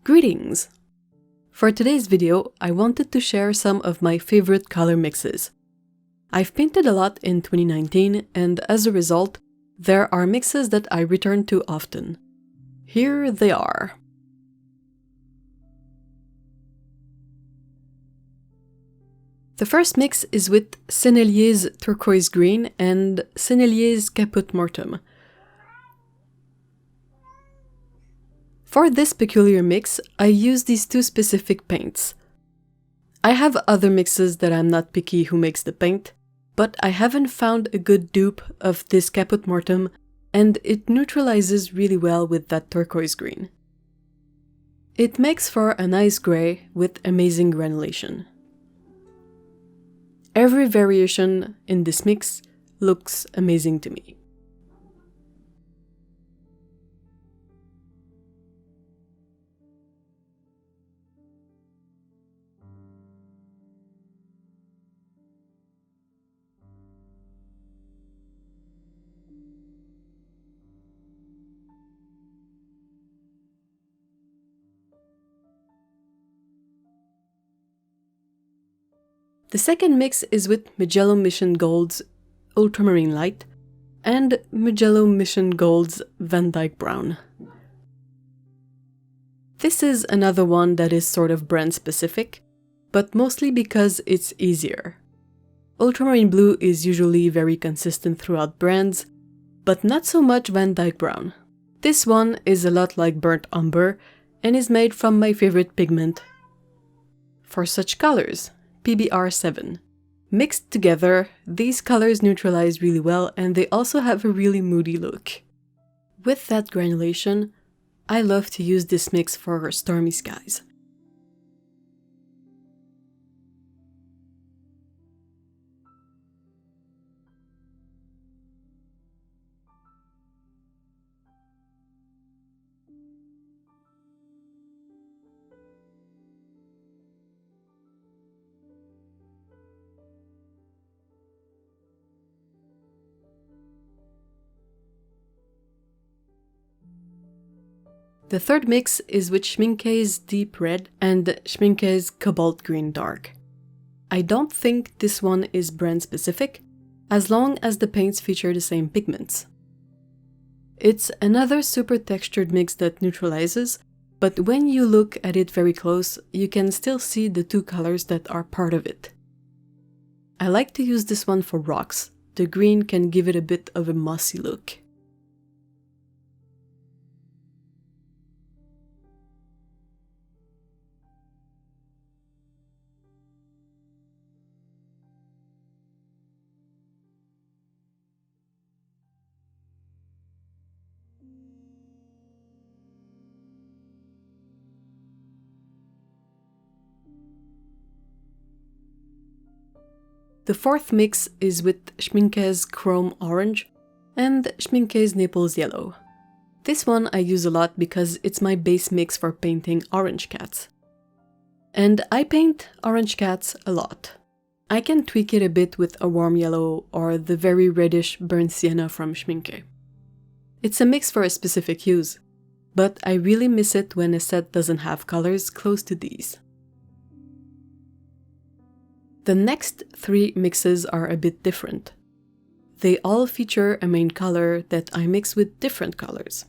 Greetings! For today's video, I wanted to share some of my favorite color mixes. I've painted a lot in 2019, and as a result, there are mixes that I return to often. Here they are. The first mix is with Sennelier's Turquoise Green and Sennelier's Caput Mortuum. For this peculiar mix, I use these two specific paints. I have other mixes that I'm not picky who makes the paint, but I haven't found a good dupe of this Caput Mortuum, and it neutralizes really well with that turquoise green. It makes for a nice grey with amazing granulation. Every variation in this mix looks amazing to me. The second mix is with Mijello Mission Gold's Ultramarine Light and Mijello Mission Gold's Van Dyke Brown. This is another one that is sort of brand specific, but mostly because it's easier. Ultramarine Blue is usually very consistent throughout brands, but not so much Van Dyke Brown. This one is a lot like Burnt Umber and is made from my favorite pigment for such colors, PBR7. Mixed together, these colors neutralize really well and they also have a really moody look. With that granulation, I love to use this mix for stormy skies. The third mix is with Schmincke's Deep Red and Schmincke's Cobalt Green Dark. I don't think this one is brand specific, as long as the paints feature the same pigments. It's another super textured mix that neutralizes, but when you look at it very close, you can still see the two colors that are part of it. I like to use this one for rocks. The green can give it a bit of a mossy look. The fourth mix is with Schmincke's Chrome Orange and Schmincke's Naples Yellow. This one I use a lot because it's my base mix for painting orange cats. And I paint orange cats a lot. I can tweak it a bit with a warm yellow or the very reddish burnt sienna from Schmincke. It's a mix for a specific use, but I really miss it when a set doesn't have colors close to these. The next three mixes are a bit different. They all feature a main color that I mix with different colors.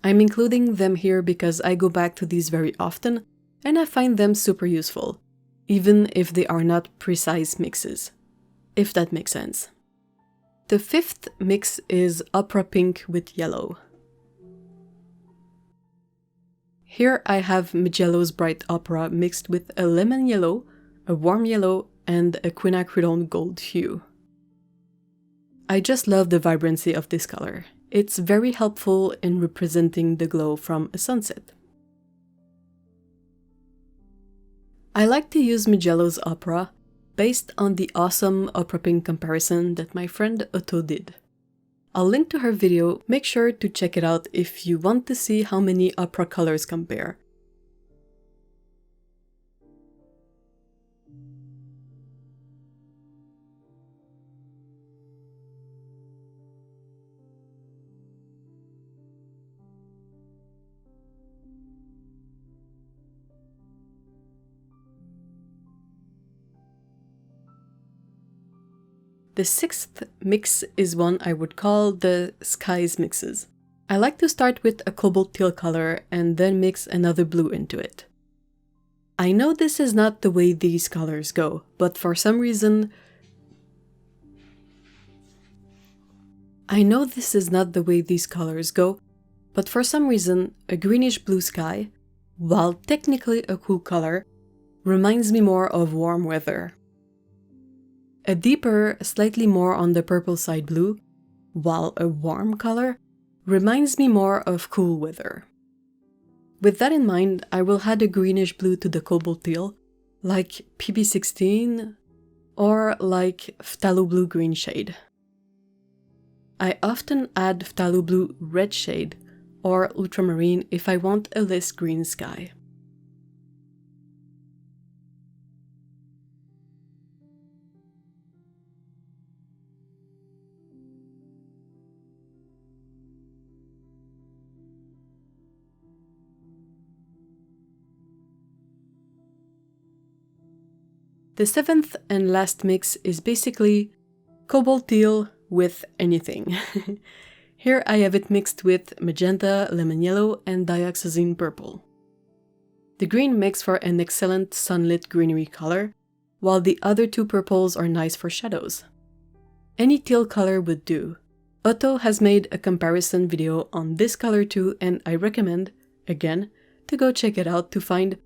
I'm including them here because I go back to these very often and I find them super useful, even if they are not precise mixes, if that makes sense. The fifth mix is Opera Pink with Yellow. Here I have Mijello's Bright Opera mixed with a lemon yellow, a warm yellow, and a quinacridone gold hue. I just love the vibrancy of this color. It's very helpful in representing the glow from a sunset. I like to use Mijello's Opera based on the awesome Opera Pink comparison that my friend Oto did. I'll link to her video, make sure to check it out if you want to see how many opera colors compare. The sixth mix is one I would call the Skies Mixes. I like to start with a cobalt teal color and then mix another blue into it. I know this is not the way these colors go, but for some reason a greenish blue sky, while technically a cool color, reminds me more of warm weather. A deeper, slightly more on the purple side blue, while a warm color, reminds me more of cool weather. With that in mind, I will add a greenish blue to the cobalt teal, like PB16 or like phthalo blue green shade. I often add phthalo blue red shade or ultramarine if I want a less green sky. The seventh and last mix is basically cobalt teal with anything. Here I have it mixed with magenta, lemon yellow, and dioxazine purple. The green makes for an excellent sunlit greenery color, while the other two purples are nice for shadows. Any teal color would do. Oto has made a comparison video on this color too, and I recommend, again, to go check it out to find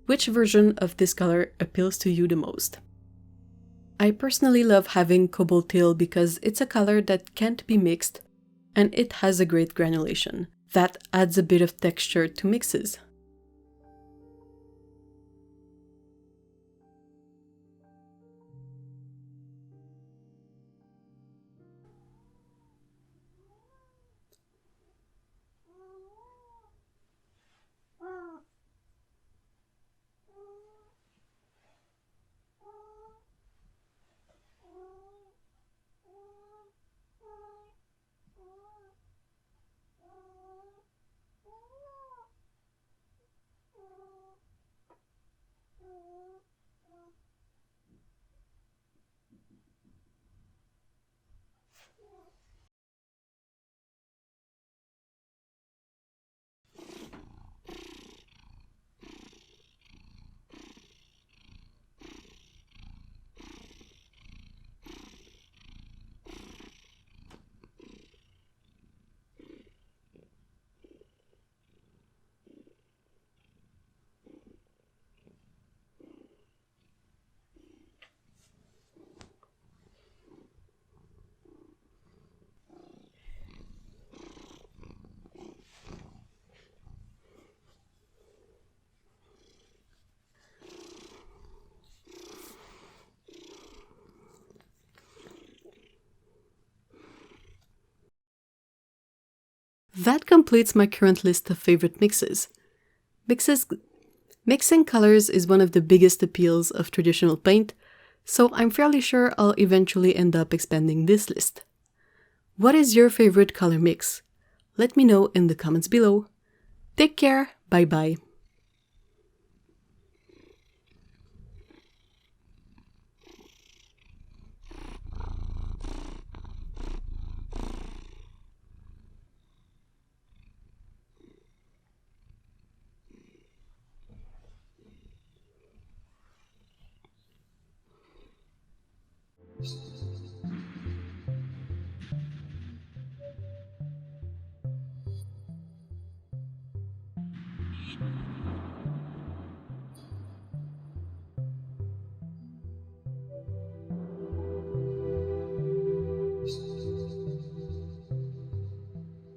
which version of this color appeals to you the most. I personally love having cobalt teal because it's a color that can't be mixed and it has a great granulation. That adds a bit of texture to mixes. That completes my current list of favorite mixes. Mixing colors is one of the biggest appeals of traditional paint, so I'm fairly sure I'll eventually end up expanding this list. What is your favorite color mix? Let me know in the comments below. Take care, bye bye.